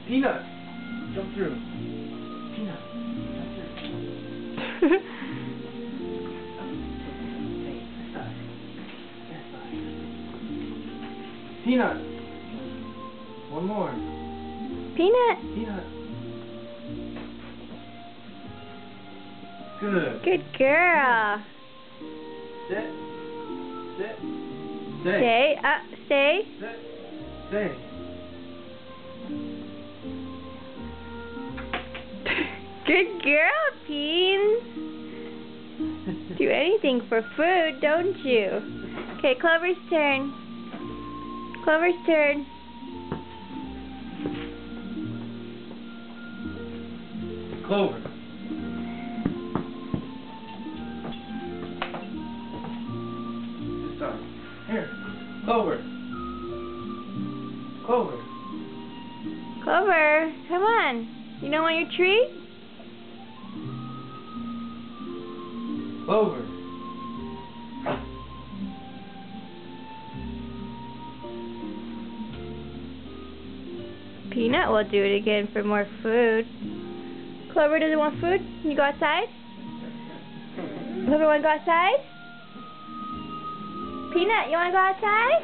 Peanut, jump through. Peanut, jump through. Peanut. One more. Peanut. Peanut. Good. Good girl. Sit. Sit. Stay. Stay. Sit. Stay. Good girl, Beans. Do anything for food, don't you? Okay, Clover's turn. Clover's turn. Clover. This time. Here. Clover. Clover. Clover, come on. You don't want your treat? Clover. Peanut will do it again for more food. Clover doesn't want food? Can you go outside? Clover, want to go outside? Peanut, you want to go outside?